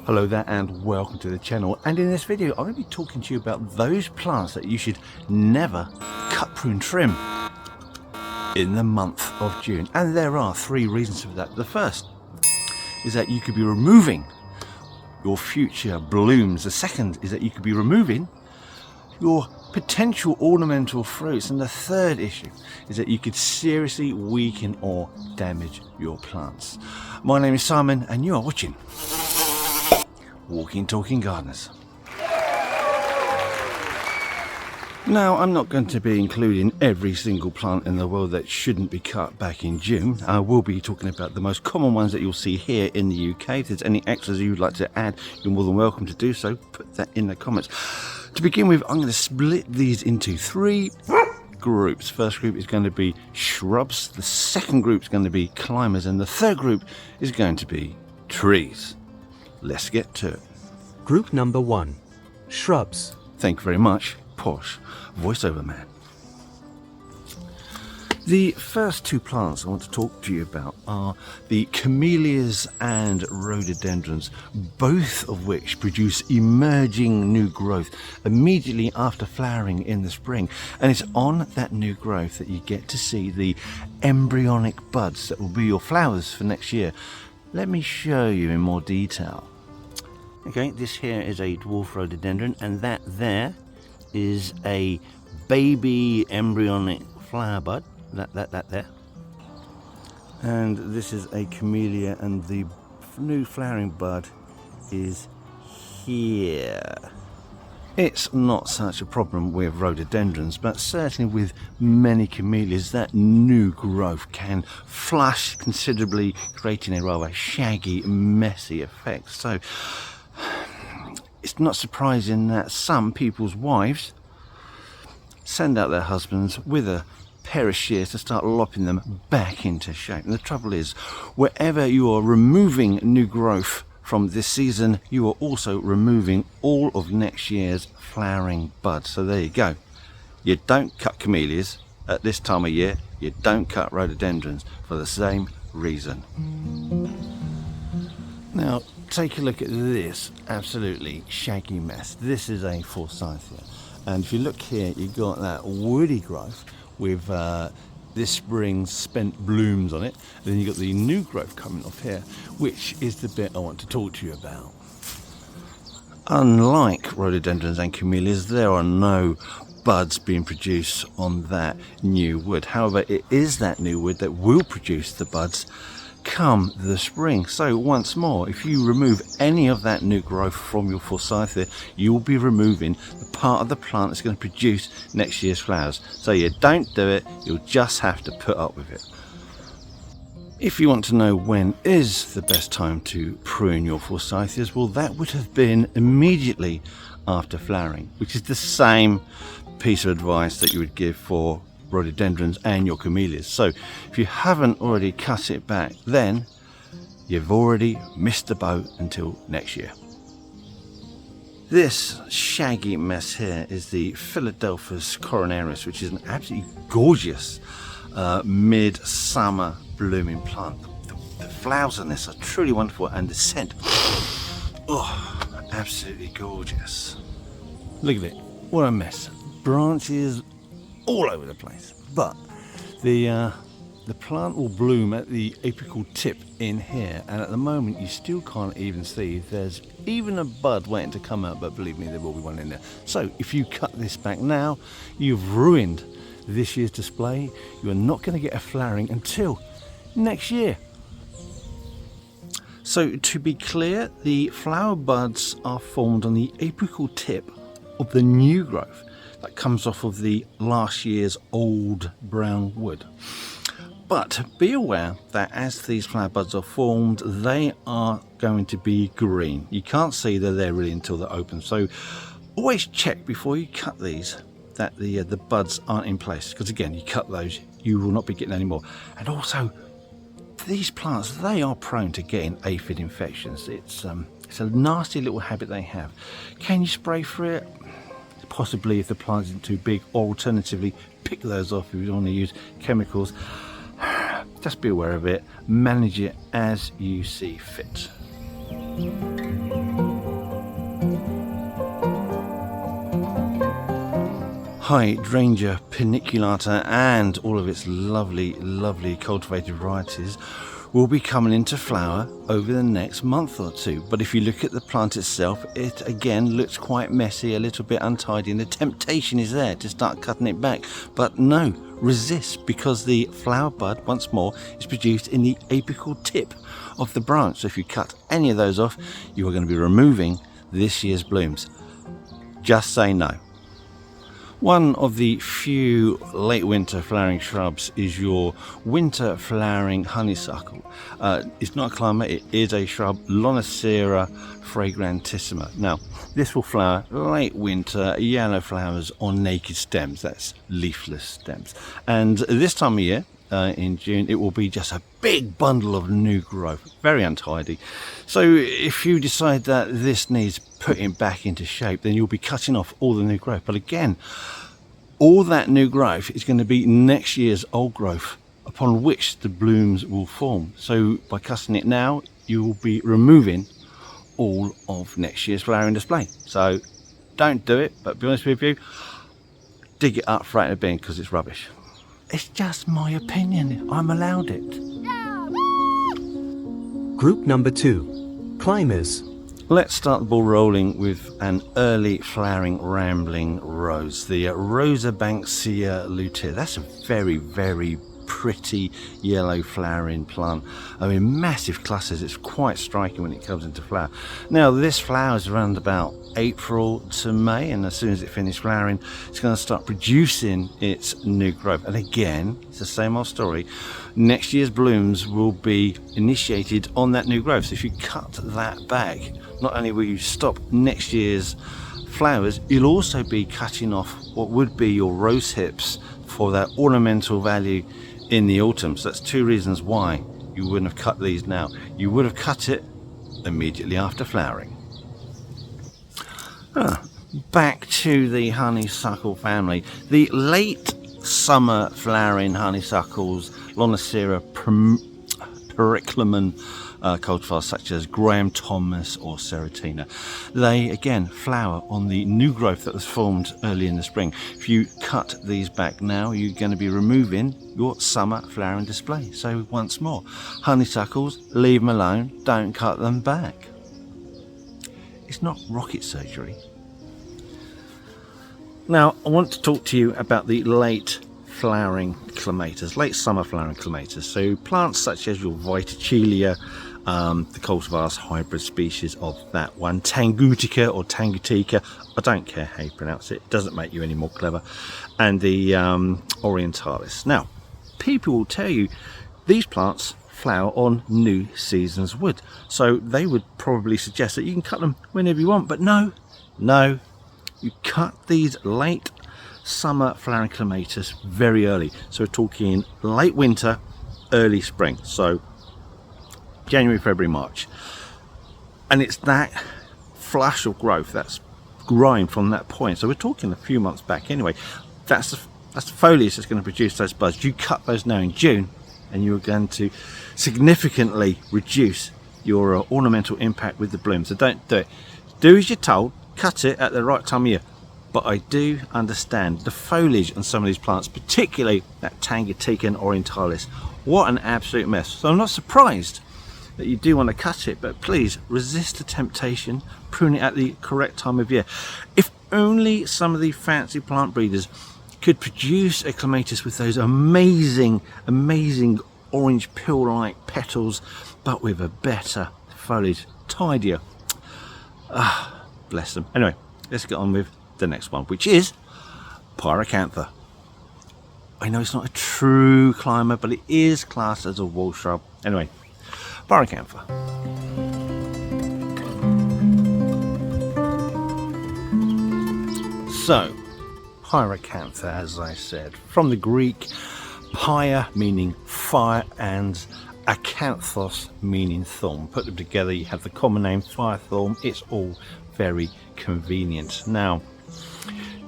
Hello there and welcome to the channel, and in this video I'm going to be talking to you about those plants that you should never cut, prune, trim in the month of June. And there are three reasons for that. The first is that you could be removing your future blooms. The second is that you could be removing your potential ornamental fruits, and the third issue is that you could seriously weaken or damage your plants. My name is Simon and you are watching Walking Talking Gardeners. Now, I'm not going to be including every single plant in the world that shouldn't be cut back in June. I will be talking about the most common ones that you'll see here in the UK. If there's any extras you'd like to add, you're more than welcome to do so. Put that in the comments. To begin with, I'm going to split these into three groups. First group is going to be shrubs, the second group is going to be climbers, and the third group is going to be trees. Let's get to it. Group number 1, shrubs. Thank you very much, posh voiceover man. The first two plants I want to talk to you about are the Camellias and Rhododendrons, both of which produce emerging new growth immediately after flowering in the spring. And it's on that new growth that you get to see the embryonic buds that will be your flowers for next year. Let me show you in more detail. Okay, this here is a dwarf rhododendron, and that there is a baby embryonic flower bud. That there. And this is a camellia, and the new flowering bud is here. It's not such a problem with rhododendrons, but certainly with many camellias, that new growth can flush considerably, creating a rather shaggy, messy effect. So it's not surprising that some people's wives send out their husbands with a pair of shears to start lopping them back into shape. And the trouble is, wherever you are removing new growth from this season, you are also removing all of next year's flowering buds. So there you go. You don't cut camellias at this time of year. You don't cut rhododendrons for the same reason. Now take a look at this absolutely shaggy mess. This is a Forsythia, and if you look here, you've got that woody growth with this spring's spent blooms on it. And then you've got the new growth coming off here, which is the bit I want to talk to you about. Unlike rhododendrons and camellias, there are no buds being produced on that new wood. However, it is that new wood that will produce the buds come the spring. So once more, if you remove any of that new growth from your Forsythia, you will be removing the part of the plant that's going to produce next year's flowers. So you don't do it, you'll just have to put up with it. If you want to know when is the best time to prune your Forsythias, well, that would have been immediately after flowering, which is the same piece of advice that you would give for rhododendrons and your camellias. So if you haven't already cut it back, then you've already missed the boat until next year. This shaggy mess here is the Philadelphus coronaris, which is an absolutely gorgeous mid-summer blooming plant. The flowers on this are truly wonderful, and the scent, oh, absolutely gorgeous. Look at it, what a mess. Branches all over the place, but the plant will bloom at the apical tip in here, and at the moment you still can't even see if there's even a bud waiting to come out, but believe me, there will be one in there. So if you cut this back now, you've ruined this year's display. You are not going to get a flowering until next year. So to be clear, the flower buds are formed on the apical tip of the new growth that comes off of the last year's old brown wood. But be aware that as these flower buds are formed, they are going to be green. You can't see they're there really until they're open. So always check before you cut these that the buds aren't in place, because again, you cut those, you will not be getting any more. And also, these plants, they are prone to getting aphid infections. It's a nasty little habit they have. Can you spray for it? Possibly if the plant isn't too big, or alternatively pick those off if you don't want to use chemicals. Just be aware of it, manage it as you see fit. Hydrangea paniculata and all of its lovely cultivated varieties will be coming into flower over the next month or two. But if you look at the plant itself, it again looks quite messy, a little bit untidy, and the temptation is there to start cutting it back. But no, resist, because the flower bud, once more, is produced in the apical tip of the branch. So if you cut any of those off, you are going to be removing this year's blooms. Just say no. One of the few late winter flowering shrubs is your winter flowering honeysuckle. It's not a climber, it is a shrub, Lonicera fragrantissima. Now, this will flower late winter, yellow flowers on naked stems, that's leafless stems. And this time of year, in June, it will be just a big bundle of new growth, very untidy. So if you decide that this needs putting back into shape, then you'll be cutting off all the new growth. But again, all that new growth is going to be next year's old growth upon which the blooms will form. So by cutting it now, you will be removing all of next year's flowering display. So don't do it, but to be honest with you, dig it up, throw it in a bin, because it's rubbish. It's just my opinion. I'm allowed it. Group number 2. Climbers. Let's start the ball rolling with an early flowering rambling rose, the Rosa Banksiae Lutea. That's a very pretty yellow flowering plant. I mean, massive clusters. It's quite striking when it comes into flower. Now, this flowers around about April to May, and as soon as it finishes flowering, it's going to start producing its new growth. And again, it's the same old story. Next year's blooms will be initiated on that new growth. So if you cut that back, not only will you stop next year's flowers, you'll also be cutting off what would be your rose hips for that ornamental value in the autumn. So that's two reasons why you wouldn't have cut these now. You would have cut it immediately after flowering. Back to the honeysuckle family. The late summer flowering honeysuckles, Lonicera periclamum cultivars such as Graham Thomas or Serratina, they again flower on the new growth that was formed early in the spring. If you cut these back now, you're going to be removing your summer flowering display. So once more, honeysuckles, leave them alone, don't cut them back. It's not rocket surgery. Now, I want to talk to you about the late flowering clematis, late summer flowering clematis. So plants such as your Viticella, the cultivar's hybrid species of that one, Tangutica or Tangutica, I don't care how you pronounce it, it doesn't make you any more clever, and the orientalis. Now, people will tell you these plants flower on new season's wood, so they would probably suggest that you can cut them whenever you want, but no, you cut these late summer flowering clematis very early. So we're talking late winter, early spring, so January, February, March, and it's that flush of growth that's growing from that point. So we're talking a few months back anyway. That's the foliage that's going to produce those buds. You cut those now in June, and you're going to significantly reduce your ornamental impact with the bloom. So don't do it. Do as you're told. Cut it at the right time of year. But I do understand the foliage on some of these plants, particularly that Tangutica and orientalis. What an absolute mess. So I'm not surprised that you do want to cut it, but please resist the temptation, prune it at the correct time of year. If only some of the fancy plant breeders could produce a clematis with those amazing orange pill-like petals, but with a better foliage, tidier. Bless them. Anyway, let's get on with the next one, which is Pyracantha. I know it's not a true climber, but it is classed as a wall shrub. Anyway, Pyracantha. So, Pyracantha, as I said, from the Greek, pyre meaning fire and acanthos meaning thorn. Put them together, you have the common name fire thorn. It's all very convenient. Now,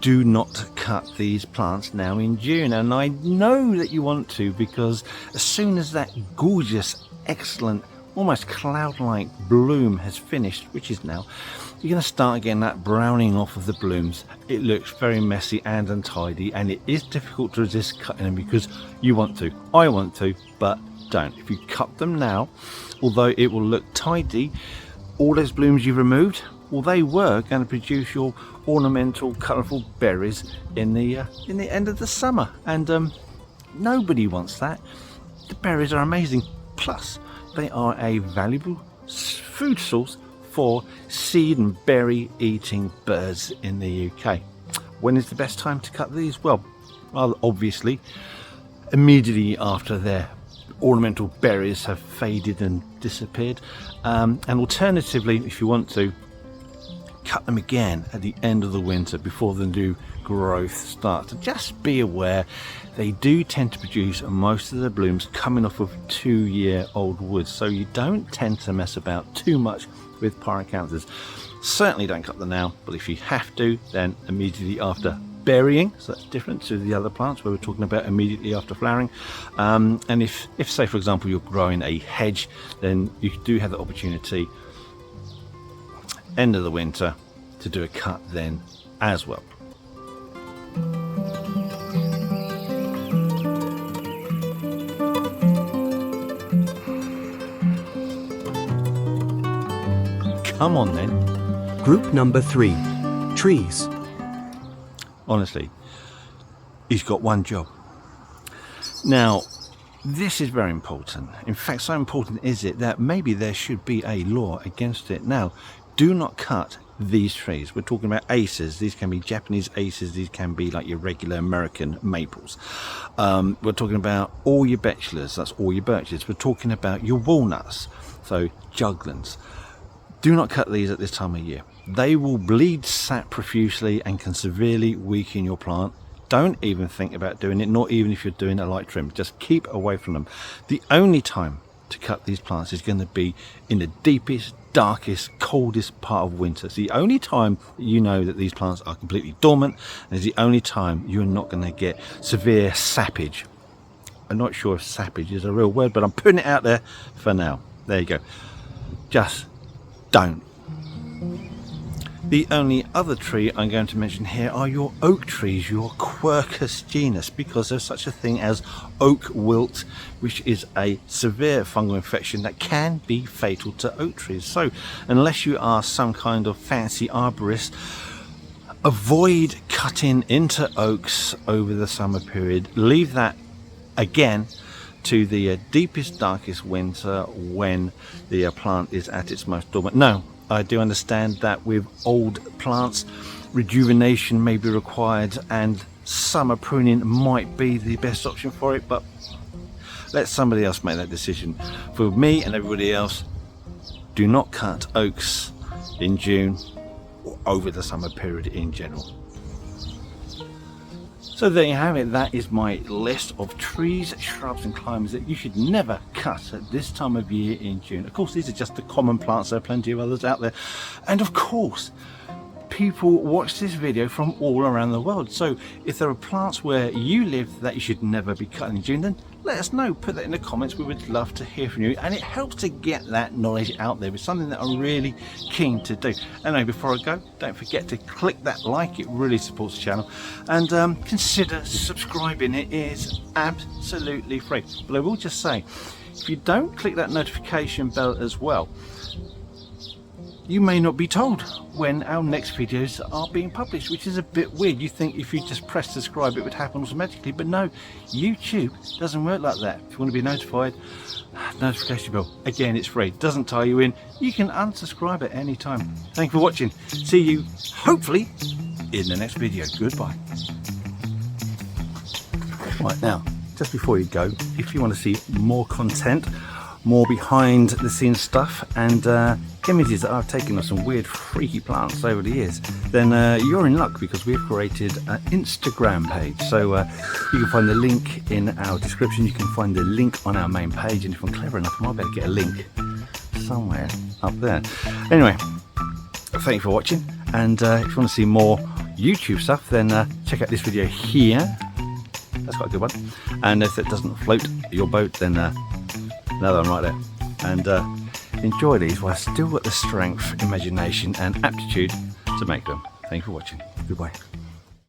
do not cut these plants now in June, and I know that you want to, because as soon as that gorgeous, excellent almost cloud-like bloom has finished, which is now, you're going to start getting that browning off of the blooms. It looks very messy and untidy, and it is difficult to resist cutting them because you want to. I want to, but don't. If you cut them now, although it will look tidy, all those blooms you've removed, well, they were going to produce your ornamental, colourful berries in the end of the summer, and nobody wants that. The berries are amazing. Plus, they are a valuable food source for seed and berry eating birds in the UK. When is the best time to cut these? Well, obviously, immediately after their ornamental berries have faded and disappeared. And alternatively, if you want to, cut them again at the end of the winter before the new growth starts. Just be aware, they do tend to produce most of the blooms coming off of 2-year-old woods, so you don't tend to mess about too much with pyracanthas. Certainly don't cut them now, but if you have to, then immediately after berrying, so that's different to the other plants where we're talking about immediately after flowering. And if say for example you're growing a hedge, then you do have the opportunity end of the winter to do a cut then as well. Come on then. Group number 3. Trees. Honestly, he's got one job. Now, this is very important. In fact, so important is it that maybe there should be a law against it. Now, do not cut these trees. We're talking about acers. These can be Japanese acers. These can be like your regular American maples. We're talking about all your betulars. That's all your birches. We're talking about your walnuts. So juglans. Do not cut these at this time of year. They will bleed sap profusely and can severely weaken your plant. Don't even think about doing it, not even if you're doing a light trim. Just keep away from them. The only time to cut these plants is going to be in the deepest, darkest, coldest part of winter. It's the only time you know that these plants are completely dormant, and it's the only time you're not going to get severe sappage. I'm not sure if sappage is a real word, but I'm putting it out there for now. There you go. Just don't. The only other tree I'm going to mention here are your oak trees, your Quercus genus, because there's such a thing as oak wilt, which is a severe fungal infection that can be fatal to oak trees. So unless you are some kind of fancy arborist, avoid cutting into oaks over the summer period. Leave that again to the deepest, darkest winter when the plant is at its most dormant. No, I do understand that with old plants, rejuvenation may be required and summer pruning might be the best option for it, but let somebody else make that decision. For me and everybody else, do not cut oaks in June or over the summer period in general. So there you have it. That is my list of trees, shrubs and climbers that you should never cut at this time of year in June. Of course, these are just the common plants. There are plenty of others out there. And of course, people watch this video from all around the world. So if there are plants where you live that you should never be cutting in June, then let us know. Put that in the comments. We would love to hear from you. And it helps to get that knowledge out there. It's something that I'm really keen to do. Anyway, before I go, don't forget to click that like. It really supports the channel. And consider subscribing. It is absolutely free. But I will just say, if you don't click that notification bell as well, you may not be told when our next videos are being published, which is a bit weird. You think if you just press subscribe it would happen automatically, but no, YouTube doesn't work like that. If you want to be notified, notification bell, again, it's free, doesn't tie you in. You can unsubscribe at any time. Thank you for watching. See you hopefully in the next video. Goodbye. Right, now, just before you go, if you want to see more content, more behind the scenes stuff and images that I've taken of some weird freaky plants over the years, then you're in luck, because we've created an Instagram page. So you can find the link in our description. You can find the link on our main page, and if I'm clever enough, I might better get a link somewhere up there. Anyway, thank you for watching, and if you want to see more YouTube stuff, then check out this video here. That's quite a good one. And if it doesn't float your boat, then another one right there. And enjoy these while I've still got the strength, imagination and aptitude to make them. Thank you for watching. Goodbye.